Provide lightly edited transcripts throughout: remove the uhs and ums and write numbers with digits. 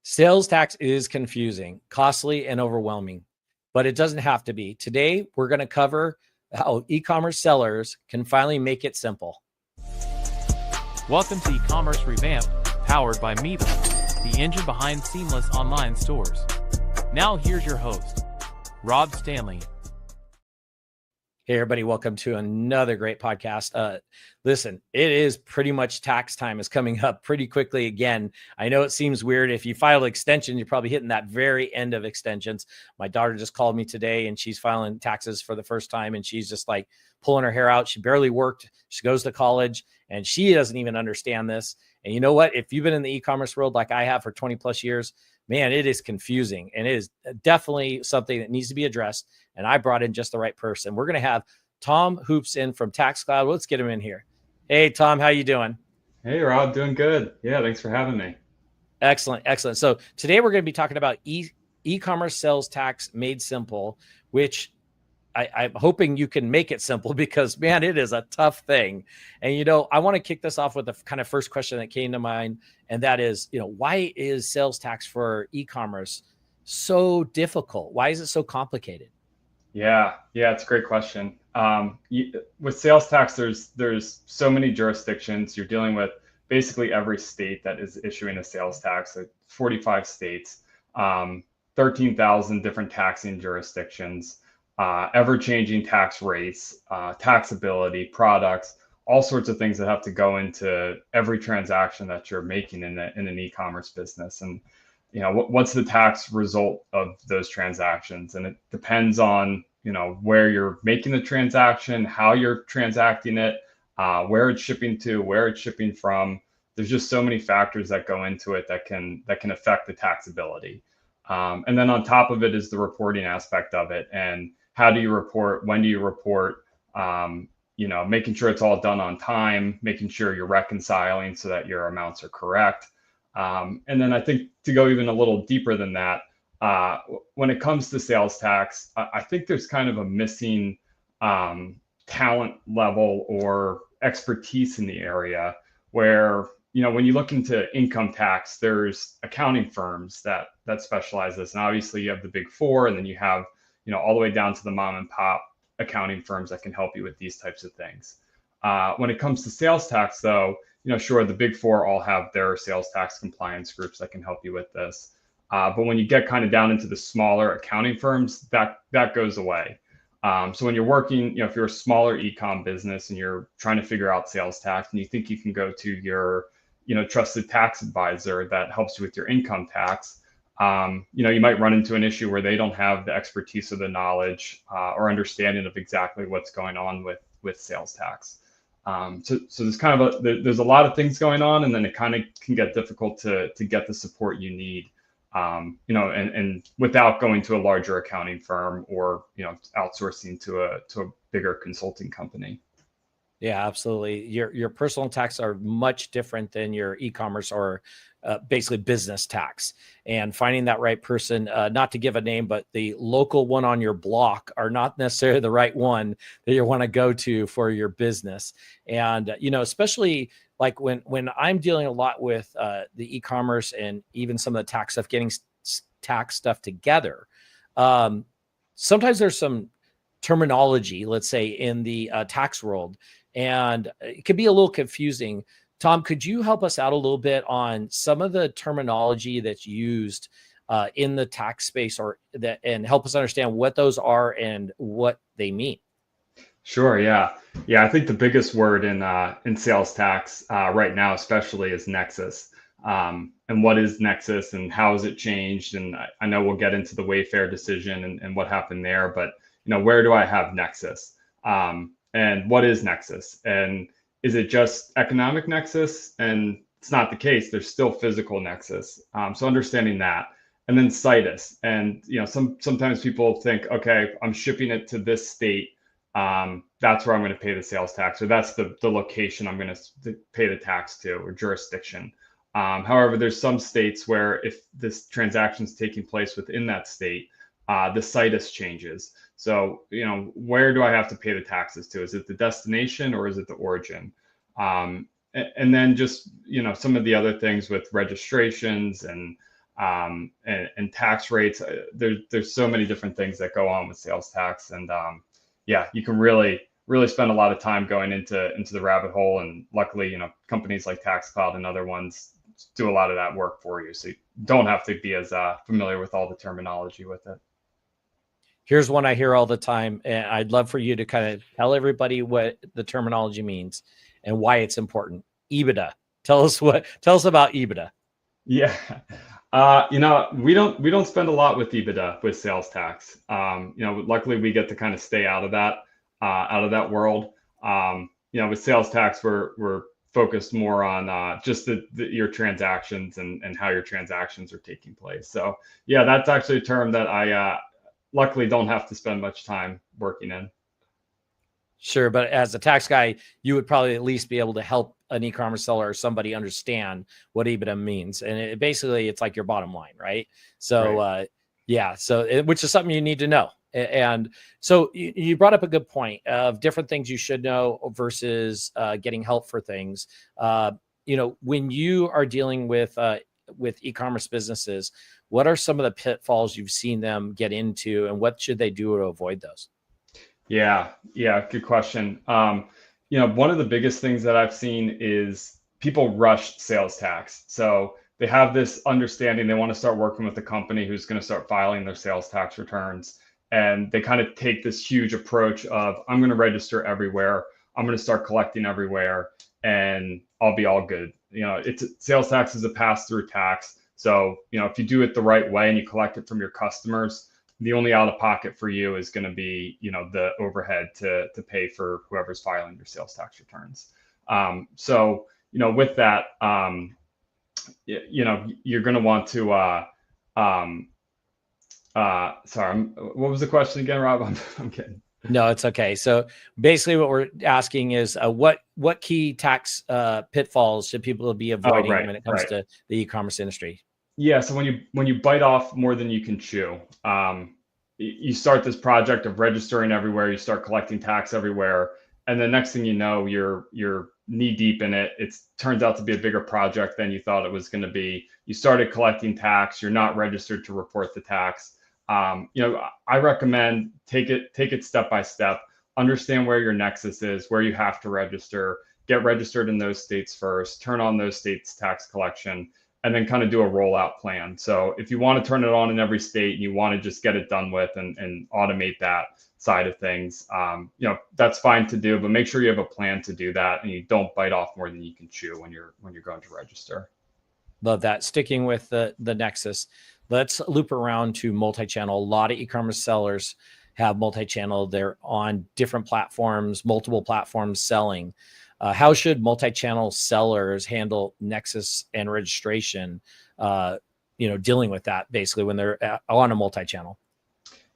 Sales tax is confusing, costly, and overwhelming, but it doesn't have to be. Today, we're going to cover how e-commerce sellers can finally make it simple. Welcome to E-commerce Revamp, powered by Miva, the engine behind seamless online stores. Now here's your host, Rob Stanley. Hey, everybody, welcome to another great podcast. Listen, it is pretty much tax time is coming up pretty quickly again. I know it seems weird. If you filed extension, you're probably hitting that very end of extensions. My daughter just called me today and she's filing taxes for the first time and she's just like pulling her hair out. She barely worked. She goes to college and she doesn't even understand this. And you know what? If you've been in the e-commerce world like I have for 20 plus years, man, it is confusing and it is definitely something that needs to be addressed. And I brought in just the right person. We're going to have Tom Hoops in from TaxCloud. Let's get him in here. Hey, Tom, how you doing? Hey, Rob, doing good. Yeah, thanks for having me. Excellent, excellent. So today we're going to be talking about e-commerce sales tax made simple, which I'm hoping you can make it simple because, man, it is a tough thing. And, you know, I want to kick this off with the kind of first question that came to mind. And that is, you know, why is sales tax for e-commerce so difficult? Why is it so complicated? Yeah, it's a great question. With sales tax, there's so many jurisdictions. You're dealing with basically every state that is issuing a sales tax, like 45 states, 13,000 different taxing jurisdictions, ever-changing tax rates, taxability, products, all sorts of things that have to go into every transaction that you're making in an e-commerce business. And you know, what's the tax result of those transactions? And it depends on, you know, where you're making the transaction, how you're transacting it, where it's shipping to, where it's shipping from. There's just so many factors that go into it that can affect the taxability. And then on top of it is the reporting aspect of it. And how do you report? When do you report? You know, making sure it's all done on time, making sure you're reconciling so that your amounts are correct. And then I think to go even a little deeper than that, when it comes to sales tax, I think there's kind of a missing talent level or expertise in the area where, you know, when you look into income tax, there's accounting firms that specialize this. And obviously you have the big four, and then you have, you know, all the way down to the mom and pop accounting firms that can help you with these types of things. When it comes to sales tax, though, you know, sure, the big four all have their sales tax compliance groups that can help you with this. But when you get kind of down into the smaller accounting firms, that goes away. So when you're working, you know, if you're a smaller e-com business and you're trying to figure out sales tax and you think you can go to your, you know, trusted tax advisor that helps you with your income tax, you know, you might run into an issue where they don't have the expertise or the knowledge or understanding of exactly what's going on with sales tax. So there's kind of there's a lot of things going on, and then it kind of can get difficult to get the support you need, you know, and without going to a larger accounting firm or, you know, outsourcing to a bigger consulting company. Yeah, absolutely. Your personal tax are much different than your e-commerce or basically business tax. And finding that right person, not to give a name, but the local one on your block are not necessarily the right one that you want to go to for your business. And, you know, especially like when I'm dealing a lot with the e-commerce and even some of the tax stuff, getting tax stuff together, sometimes there's some terminology, let's say, in the tax world, and it could be a little confusing. Tom, could you help us out a little bit on some of the terminology that's used in the tax space, or that, and help us understand what those are and what they mean? Sure. Yeah. I think the biggest word in sales tax right now, especially, is nexus. And what is nexus, and how has it changed? And I know we'll get into the Wayfair decision and what happened there, but, you know, where do I have nexus? And what is nexus? And is it just economic nexus? And it's not the case. There's still physical nexus. So understanding that. And then situs. And, you know, sometimes people think, okay, I'm shipping it to this state. That's where I'm going to pay the sales tax, or that's the location I'm going to pay the tax to, or jurisdiction. However, there's some states where if this transaction is taking place within that state, the situs changes. So, you know, where do I have to pay the taxes to? Is it the destination or is it the origin? And then just, you know, some of the other things with registrations and and tax rates. There's so many different things that go on with sales tax, and yeah, you can really spend a lot of time going into the rabbit hole. And luckily, companies like TaxCloud and other ones do a lot of that work for you, so you don't have to be as familiar with all the terminology with it. Here's one I hear all the time, and I'd love for you to kind of tell everybody what the terminology means and why it's important. EBITDA. Tell us about EBITDA. Yeah. We don't spend a lot with EBITDA with sales tax. Luckily we get to kind of stay out of that world. With sales tax, we're focused more on just your transactions and how your transactions are taking place. So yeah, that's actually a term that I luckily don't have to spend much time working in. Sure, but as a tax guy, you would probably at least be able to help an e-commerce seller or somebody understand what EBITDA means. And basically it's like your bottom line, right? So right. Which is something you need to know. And so you brought up a good point of different things you should know versus getting help for things. When you are dealing with e-commerce businesses, what are some of the pitfalls you've seen them get into, and what should they do to avoid those? Yeah, good question. One of the biggest things that I've seen is people rush sales tax. So they have this understanding they want to start working with a company who's going to start filing their sales tax returns. And they kind of take this huge approach of, I'm going to register everywhere, I'm going to start collecting everywhere, and I'll be all good. Sales tax is a pass-through tax. So, if you do it the right way and you collect it from your customers, the only out of pocket for you is going to be, the overhead to pay for whoever's filing your sales tax returns. With that, you're going to want to, sorry, what was the question again, Rob? I'm kidding. No, it's okay. So basically what we're asking is what key tax pitfalls should people be avoiding when it comes to the e-commerce industry? Yeah. So when you bite off more than you can chew, you start this project of registering everywhere, you start collecting tax everywhere. And the next thing you know, you're knee deep in it. It turns out to be a bigger project than you thought it was going to be. You started collecting tax, you're not registered to report the tax. I recommend take it step by step, understand where your nexus is, where you have to register, get registered in those states first, turn on those states tax collection, and then kind of do a rollout plan. So if you want to turn it on in every state, you want to just get it done with and automate that side of things, that's fine to do, but make sure you have a plan to do that and you don't bite off more than you can chew when you're going to register. Love that. Sticking with the nexus, let's loop around to multi-channel. A lot of e-commerce sellers have multi-channel. They're on different platforms, multiple platforms selling. How should multi-channel sellers handle nexus and registration, dealing with that basically when they're on a multi-channel?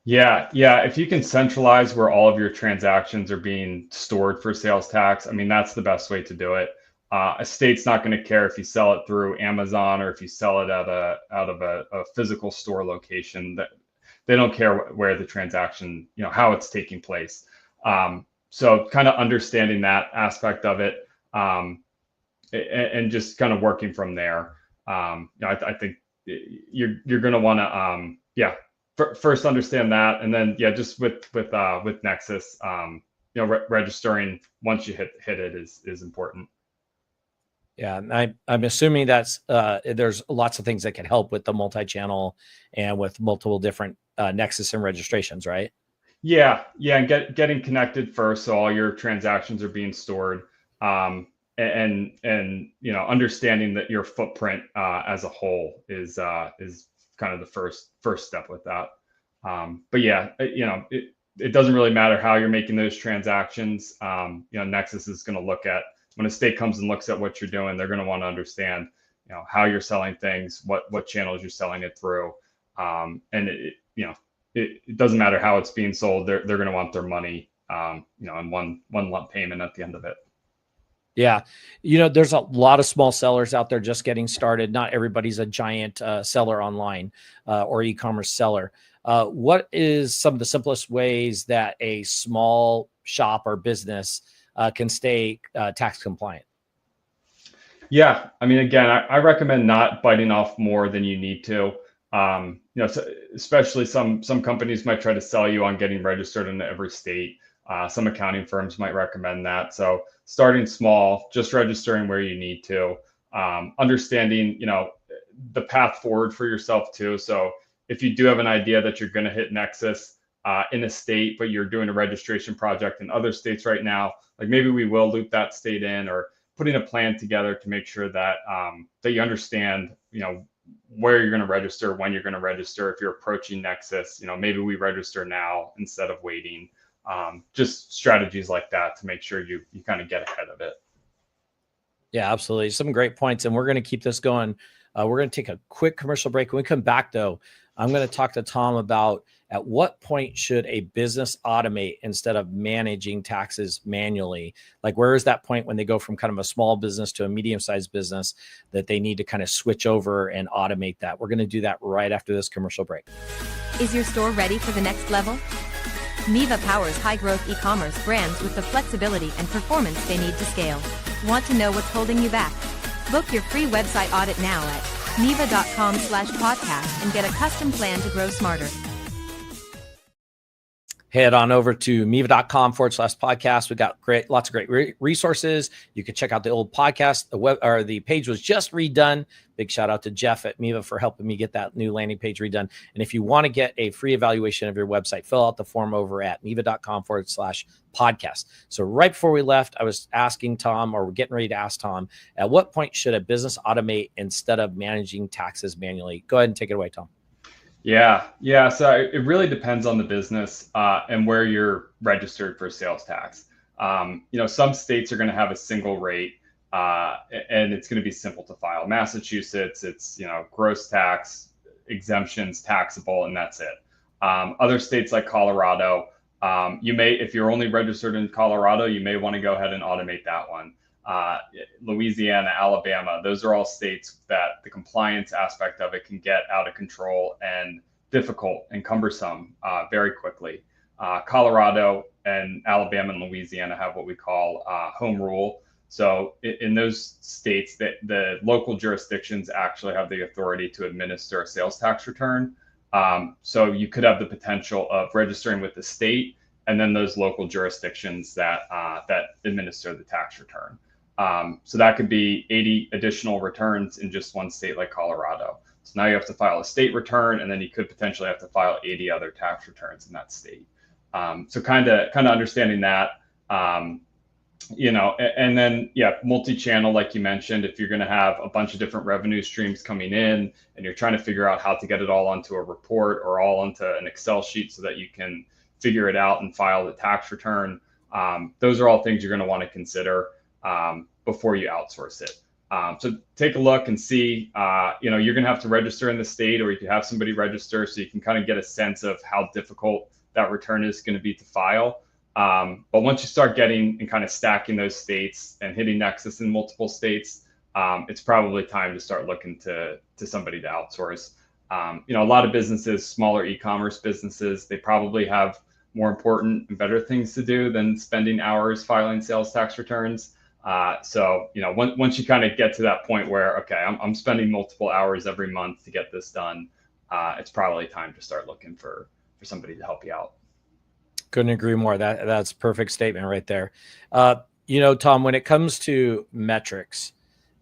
Yeah. If you can centralize where all of your transactions are being stored for sales tax, that's the best way to do it. A state's not going to care if you sell it through Amazon or if you sell it out of a physical store location. That they don't care where the transaction, how it's taking place. So kind of understanding that aspect of it, and just kind of working from there. I think you're going to want to, first understand that, and then just with Nexus, registering once you hit it is important. Yeah, I'm assuming that's there's lots of things that can help with the multi-channel and with multiple different Nexus and registrations, right? Yeah, and getting connected first, so all your transactions are being stored, and understanding that your footprint as a whole is kind of the first step with that. But it doesn't really matter how you're making those transactions. Nexus is going to look at, when a state comes and looks at what you're doing, they're going to want to understand, how you're selling things, what channels you're selling it through, and it doesn't matter how it's being sold. They're going to want their money, in one lump payment at the end of it. Yeah. There's a lot of small sellers out there just getting started. Not everybody's a giant seller online or e-commerce seller. What is some of the simplest ways that a small shop or business can stay tax compliant? Yeah, I mean, again, I recommend not biting off more than you need to. So especially some companies might try to sell you on getting registered in every state. Some accounting firms might recommend that. So starting small, just registering where you need to, understanding, the path forward for yourself too. So if you do have an idea that you're going to hit Nexus in a state, but you're doing a registration project in other states right now, like maybe we will loop that state in, or putting a plan together to make sure that that you understand, where you're going to register, when you're going to register. If you're approaching Nexus, maybe we register now instead of waiting. Just strategies like that to make sure you kind of get ahead of it. Yeah, absolutely. Some great points. And we're going to keep this going. We're going to take a quick commercial break. When we come back, though, I'm going to talk to Tom about at what point should a business automate instead of managing taxes manually? Like, where is that point when they go from kind of a small business to a medium-sized business that they need to kind of switch over and automate that? We're going to do that right after this commercial break. Is your store ready for the next level? Miva powers high-growth e-commerce brands with the flexibility and performance they need to scale. Want to know what's holding you back? Book your free website audit now at miva.com/podcast and get a custom plan to grow smarter. Head on over to miva.com/podcast. We got lots of great resources. You can check out the old podcast. The page was just redone. Big shout out to Jeff at Miva for helping me get that new landing page redone. And if you want to get a free evaluation of your website, fill out the form over at miva.com/podcast. So right before we left, I was asking Tom, or we're getting ready to ask Tom, at what point should a business automate instead of managing taxes manually? Go ahead and take it away, Tom. Yeah. So it really depends on the business and where you're registered for sales tax. Some states are going to have a single rate, and it's going to be simple to file. Massachusetts, it's gross tax, exemptions, taxable, and that's it. Other states like Colorado, if you're only registered in Colorado, you may want to go ahead and automate that one. Louisiana, Alabama, those are all states that the compliance aspect of it can get out of control and difficult and cumbersome very quickly. Colorado and Alabama and Louisiana have what we call home rule. So in those states, the local jurisdictions actually have the authority to administer a sales tax return. So you could have the potential of registering with the state and then those local jurisdictions that administer the tax return. So that could be 80 additional returns in just one state like Colorado. So now you have to file a state return, and then you could potentially have to file 80 other tax returns in that state. So kind of understanding that, and then, multi-channel, like you mentioned, if you're going to have a bunch of different revenue streams coming in and you're trying to figure out how to get it all onto a report or all onto an Excel sheet so that you can figure it out and file the tax return, those are all things you're going to want to consider before you outsource it. So take a look and see, you're going to have to register in the state, or you can have somebody register so you can kind of get a sense of how difficult that return is going to be to file. But once you start getting and kind of stacking those states and hitting Nexus in multiple states, it's probably time to start looking to somebody to outsource. A lot of businesses, smaller e-commerce businesses, they probably have more important and better things to do than spending hours filing sales tax returns. So once you kind of get to that point where, okay, I'm spending multiple hours every month to get this done, it's probably time to start looking for somebody to help you out. Couldn't agree more. That's a perfect statement right there. Tom, when it comes to metrics,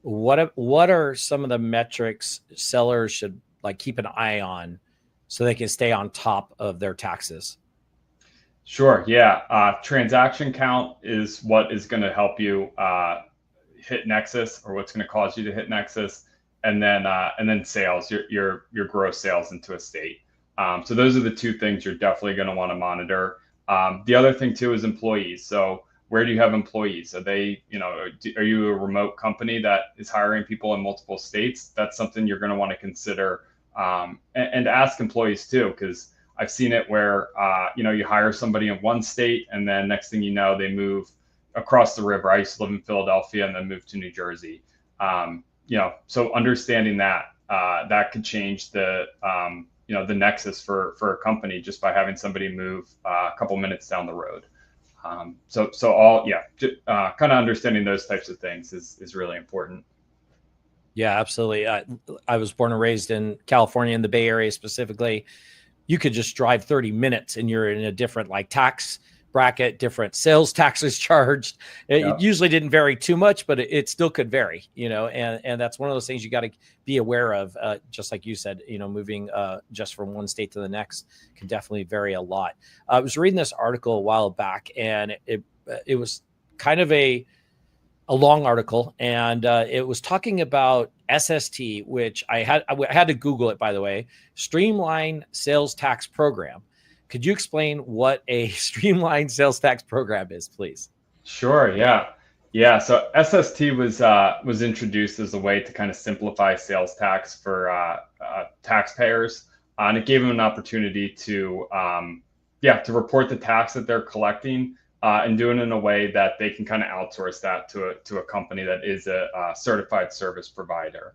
what are some of the metrics sellers should keep an eye on so they can stay on top of their taxes? Sure. Yeah. Transaction count is what is going to help you hit Nexus, or what's going to cause you to hit Nexus, and then sales, your gross sales into a state. So those are the two things you're definitely going to want to monitor. The other thing too is employees. So where do you have employees? Are they, are you a remote company that is hiring people in multiple states? That's something you're going to want to consider, and ask employees too, because I've seen it where, you hire somebody in one state, and then next thing you know, they move across the river. I used to live in Philadelphia and then moved to New Jersey. So understanding that could change the Nexus for a company just by having somebody move a couple minutes down the road. Kind of understanding those types of things is really important. Yeah, absolutely. I was born and raised in California, in the Bay Area specifically. You could just drive 30 minutes and you're in a different like tax bracket, different sales taxes charged. It Yeah. usually didn't vary too much, but it still could vary, and that's one of those things you got to be aware of. Just like you said, moving just from one state to the next can definitely vary a lot. I was reading this article a while back, and it was kind of a long article, and it was talking about SST, which I had to Google it, by the way. Streamline Sales Tax Program. Could you explain what a streamlined sales tax program is, please? Sure. Yeah. So SST was introduced as a way to kind of simplify sales tax for taxpayers, and it gave them an opportunity to to report the tax that they're collecting, and do it in a way that they can kind of outsource that to a company that is a certified service provider.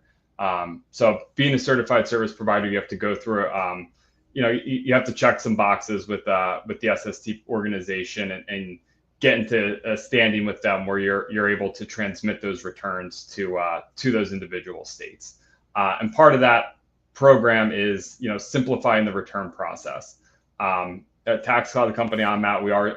So being a certified service provider, you have to go through you have to check some boxes with the SST organization and get into a standing with them where you're able to transmit those returns to those individual states. And part of that program is simplifying the return process. At TaxCloud, the company I'm at, we are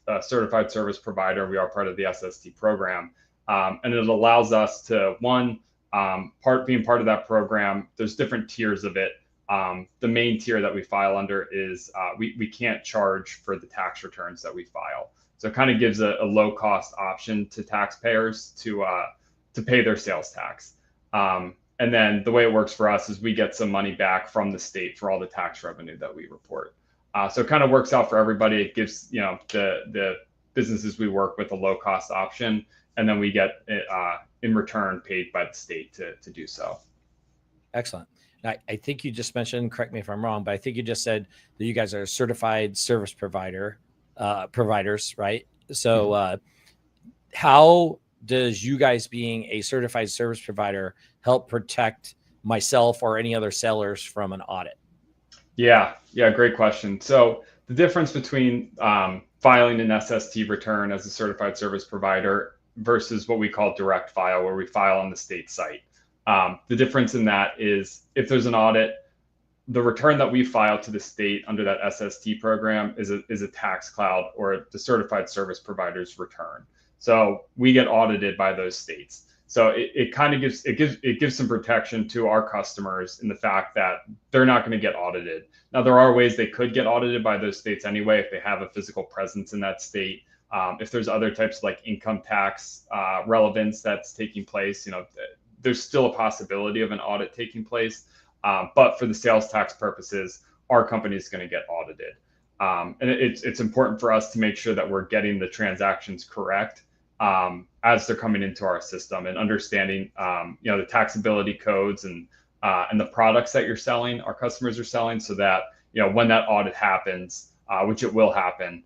a certified service provider. We are part of the SST program, and it allows us to being part of that program. There's different tiers of it. The main tier that we file under is we can't charge for the tax returns that we file. So it kind of gives a low cost option to taxpayers to pay their sales tax. And then the way it works for us is we get some money back from the state for all the tax revenue that we report. So it kind of works out for everybody. It gives the businesses we work with a low cost option, and then we get in return paid by the state to do so. Excellent. I think you just mentioned, correct me if I'm wrong, but I think you just said that you guys are certified service providers, right? So how does you guys being a certified service provider help protect myself or any other sellers from an audit? Yeah, great question. So the difference between filing an SST return as a certified service provider versus what we call direct file, where we file on the state site. The difference in that is if there's an audit, the return that we file to the state under that SST program is a TaxCloud or the certified service provider's return. So we get audited by those states. So it kind of gives some protection to our customers in the fact that they're not going to get audited. Now, there are ways they could get audited by those states anyway if they have a physical presence in that state. If there's other types of like income tax relevance that's taking place, there's still a possibility of an audit taking place. But for the sales tax purposes, our company is going to get audited. And it's important for us to make sure that we're getting the transactions correct as they're coming into our system, and understanding the taxability codes and the products that you're selling, our customers are selling, so that when that audit happens, which it will happen,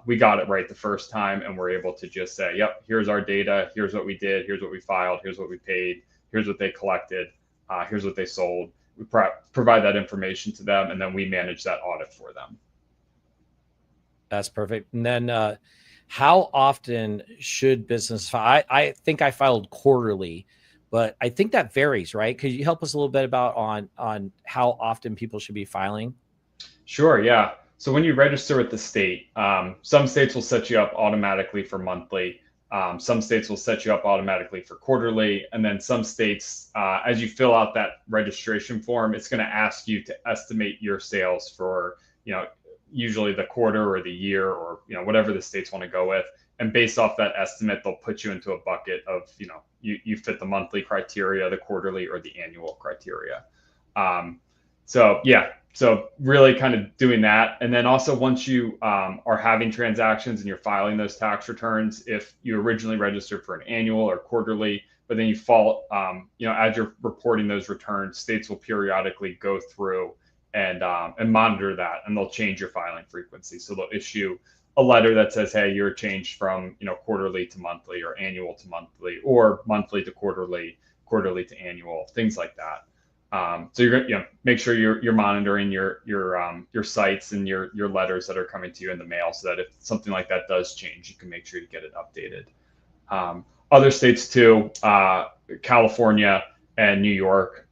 we got it right the first time, and we're able to just say, yep, here's our data, here's what we did, here's what we filed, here's what we paid, here's what they collected, here's what they sold. We provide that information to them, and then we manage that audit for them. That's perfect. And then how often should business file? I think I filed quarterly, but I think that varies, right? Could you help us a little bit about on how often people should be filing? Sure, yeah. So when you register with the state, some states will set you up automatically for monthly. Some states will set you up automatically for quarterly. And then some states, as you fill out that registration form, it's going to ask you to estimate your sales for, usually the quarter or the year, or, whatever the states want to go with. And based off that estimate, they'll put you into a bucket of, you fit the monthly criteria, the quarterly, or the annual criteria. So really kind of doing that. And then also once you are having transactions and you're filing those tax returns, if you originally registered for an annual or quarterly, but then you fall, as you're reporting those returns, states will periodically go through and monitor that, and they'll change your filing frequency. So they'll issue a letter that says, hey, you're changed from quarterly to monthly, or annual to monthly, or monthly to quarterly, quarterly to annual, things like that. So you're gonna make sure you're monitoring your sites and your letters that are coming to you in the mail, so that if something like that does change, you can make sure to get it updated. Other states too, California and New York,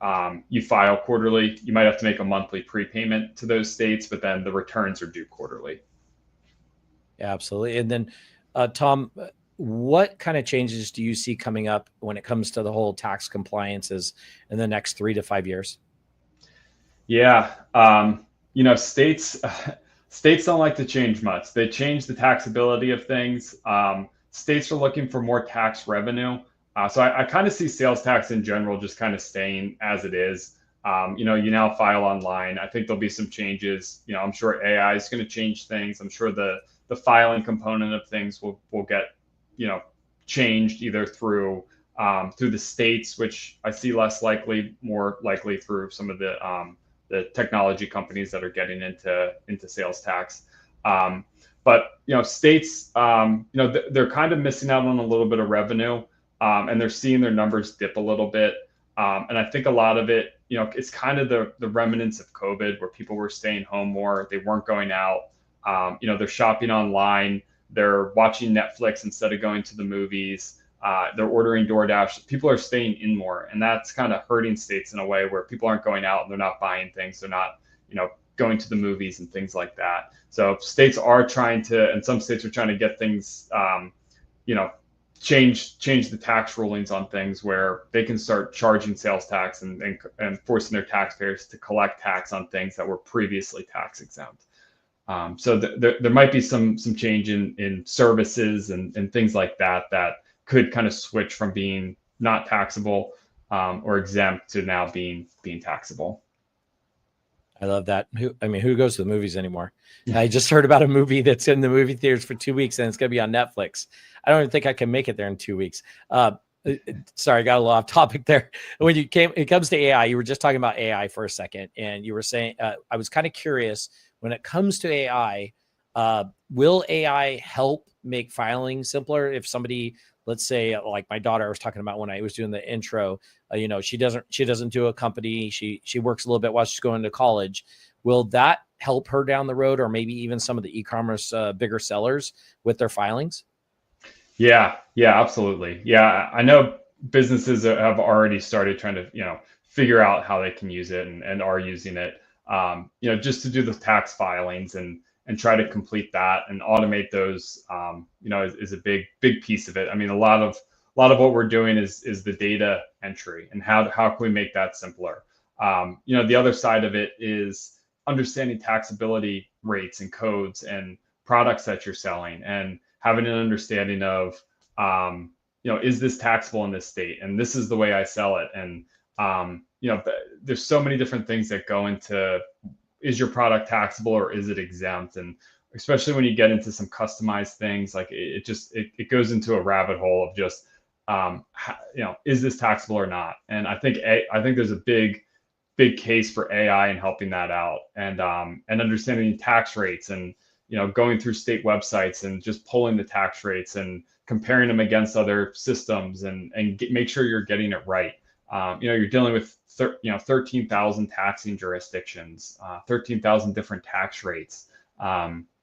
you file quarterly. You might have to make a monthly prepayment to those states, but then the returns are due quarterly. Yeah, absolutely. And then, Tom, what kind of changes do you see coming up when it comes to the whole tax compliances in the next 3 to 5 years? Yeah, states states don't like to change much. They change the taxability of things. States are looking for more tax revenue. So I kind of see sales tax in general just kind of staying as it is. You now file online. I think there'll be some changes. I'm sure AI is going to change things. I'm sure the filing component of things will get changed either through the states, which I see less likely, more likely through some of the technology companies that are getting into sales tax. But states, they're kind of missing out on a little bit of revenue, and they're seeing their numbers dip a little bit. And I think a lot of it, it's kind of the remnants of COVID, where people were staying home more. They weren't going out. They're shopping online. They're watching Netflix instead of going to the movies. They're ordering DoorDash. People are staying in more, and that's kind of hurting states in a way where people aren't going out and they're not buying things. They're not, going to the movies and things like that. So states are trying to, and some states are trying to get things, change the tax rulings on things where they can start charging sales tax and forcing their taxpayers to collect tax on things that were previously tax exempt. So there might be some change in services and things like that could kind of switch from being not taxable or exempt to now being taxable. I love that. Who goes to the movies anymore? I just heard about a movie that's in the movie theaters for 2 weeks and it's going to be on Netflix. I don't even think I can make it there in 2 weeks. Sorry, got a little off topic there. When it comes to AI, you were just talking about AI for a second, and you were saying, I was kind of curious, when it comes to AI, will AI help make filing simpler? If somebody, let's say, like my daughter, I was talking about when I was doing the intro, she doesn't do a company. She works a little bit while she's going to college. Will that help her down the road, or maybe even some of the e-commerce bigger sellers with their filings? Yeah, absolutely. Yeah, I know businesses have already started trying to, figure out how they can use it and are using it, just to do the tax filings and try to complete that and automate those, is a big piece of it. I mean, a lot of what we're doing is the data entry, and how can we make that simpler? The other side of it is understanding taxability rates and codes and products that you're selling, and having an understanding of, is this taxable in this state? And this is the way I sell it. And, there's so many different things that go into, is your product taxable or is it exempt? And especially when you get into some customized things, like it goes into a rabbit hole of just, is this taxable or not? And I think there's a big case for AI in helping that out, and understanding tax rates, and going through state websites and just pulling the tax rates and comparing them against other systems, and make sure you're getting it right. You're dealing with 13,000 taxing jurisdictions, 13,000 different tax rates.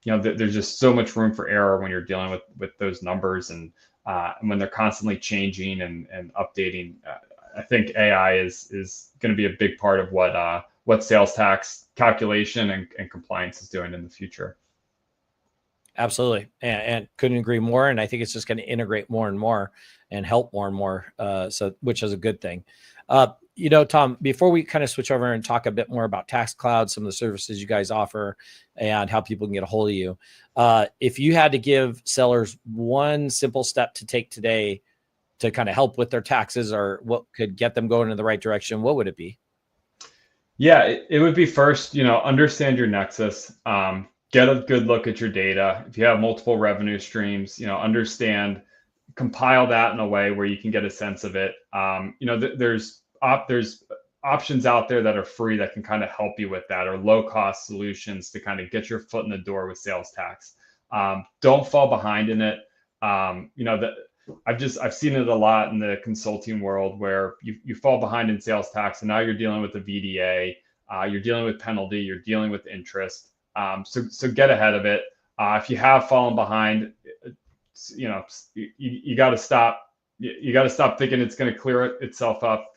There's just so much room for error when you're dealing with those numbers, and when they're constantly changing and updating. I think AI is going to be a big part of what sales tax calculation and compliance is doing in the future. Absolutely. And couldn't agree more. And I think it's just going to integrate more and more and help more and more. Which is a good thing. Tom, before we kind of switch over and talk a bit more about TaxCloud, some of the services you guys offer and how people can get a hold of you, if you had to give sellers one simple step to take today to kind of help with their taxes, or what could get them going in the right direction, what would it be? Yeah, it would be first, understand your nexus. Get a good look at your data. If you have multiple revenue streams, understand, compile that in a way where you can get a sense of it. There's options out there that are free that can kind of help you with that, or low cost solutions to kind of get your foot in the door with sales tax. Don't fall behind in it. I've seen it a lot in the consulting world, where you fall behind in sales tax, and now you're dealing with the VDA, you're dealing with penalty, you're dealing with interest. So get ahead of it. If you have fallen behind, you got to stop. You got to stop thinking it's going to clear itself up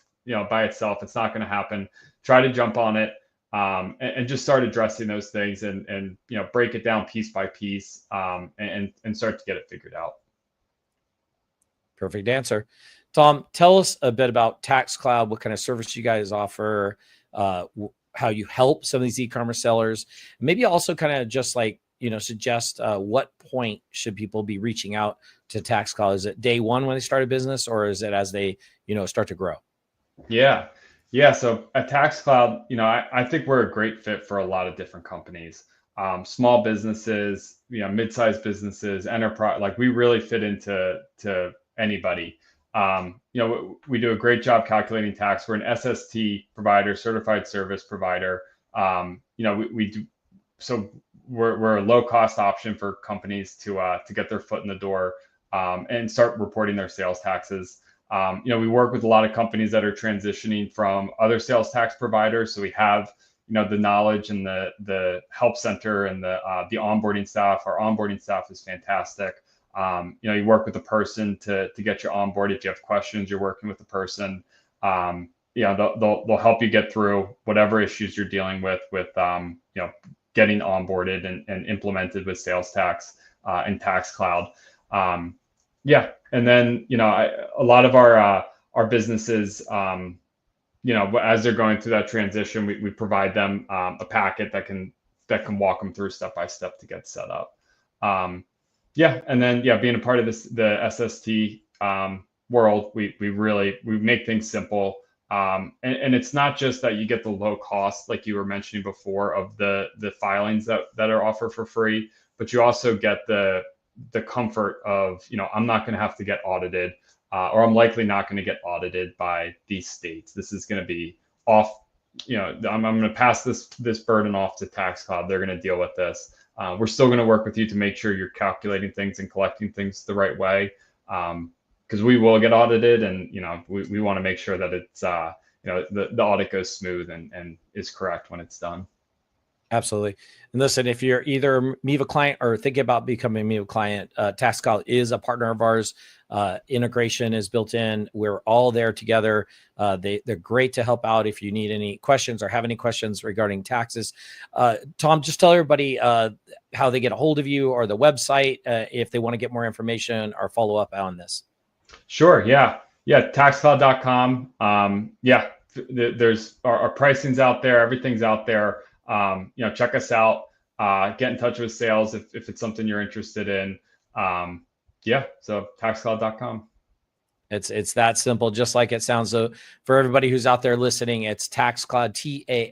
by itself. It's not going to happen. Try to jump on it, and just start addressing those things, and break it down piece by piece, and start to get it figured out. Perfect answer. Tom, tell us a bit about TaxCloud, what kind of service you guys offer, how you help some of these e-commerce sellers. Maybe also kind of just like, suggest what point should people be reaching out to TaxCloud? Is it day one when they start a business, or is it as they, start to grow? Yeah. So at TaxCloud, I think we're a great fit for a lot of different companies, small businesses, mid-sized businesses, enterprise. Like, we really fit into anybody. We do a great job calculating tax. We're an SST provider, certified service provider. We do, so we're a low cost option for companies to get their foot in the door, and start reporting their sales taxes. We work with a lot of companies that are transitioning from other sales tax providers. So we have, the knowledge and the help center and the onboarding staff. Our onboarding staff is fantastic. You work with a person to get you onboarded. If you have questions, you're working with the person. They'll help you get through whatever issues you're dealing with getting onboarded and implemented with sales tax and TaxCloud. And then, a lot of our businesses, as they're going through that transition, we provide them a packet that can walk them through step by step to get set up. And then being a part of the SST world, we make things simple. And it's not just that you get the low cost, like you were mentioning before, of the filings that are offered for free, but you also get the comfort of, I'm not going to have to get audited, or I'm likely not going to get audited by these states. This is going to be off, I'm going to pass this burden off to TaxCloud. They're going to deal with this. We're still going to work with you to make sure you're calculating things and collecting things the right way, because we will get audited, and we want to make sure that it's the audit goes smooth and is correct when it's done. Absolutely. And listen, if you're either a Miva client or thinking about becoming a Miva client, TaxCloud is a partner of ours. Integration is built in. We're all there together. They're great to help out if you need any questions or have any questions regarding taxes. Tom, just tell everybody how they get a hold of you, or the website, if they want to get more information or follow up on this. Sure. Yeah. TaxCloud.com. There's our pricing's out there. Everything's out there. Check us out, get in touch with sales if it's something you're interested in. So TaxCloud.com. It's that simple, just like it sounds. So for everybody who's out there listening, it's TaxCloud,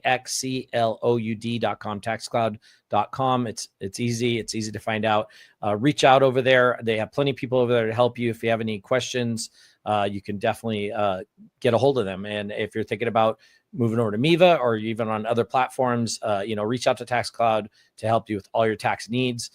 TaxCloud.com, TaxCloud.com. It's easy. It's easy to find out. Reach out over there. They have plenty of people over there to help you. If you have any questions, you can definitely get a hold of them. And if you're thinking about moving over to Miva or even on other platforms, reach out to TaxCloud to help you with all your tax needs.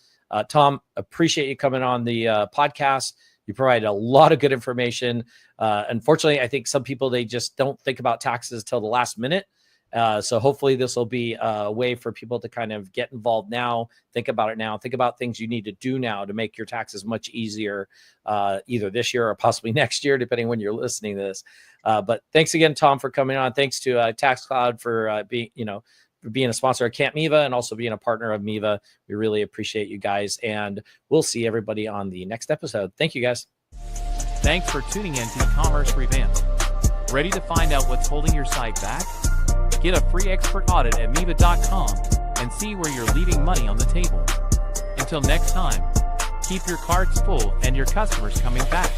Tom, appreciate you coming on the podcast. You provided a lot of good information. Unfortunately, I think some people, they just don't think about taxes till the last minute. So hopefully this will be a way for people to kind of get involved now, think about it now, think about things you need to do now to make your taxes much easier, either this year or possibly next year, depending when you're listening to this. But thanks again, Tom, for coming on. Thanks to TaxCloud for being a sponsor of Camp Miva and also being a partner of Miva. We really appreciate you guys, and we'll see everybody on the next episode. Thank you, guys. Thanks for tuning in to Ecommerce Revamped. Ready to find out what's holding your site back? Get a free expert audit at Miva.com and see where you're leaving money on the table. Until next time, keep your cards full and your customers coming back.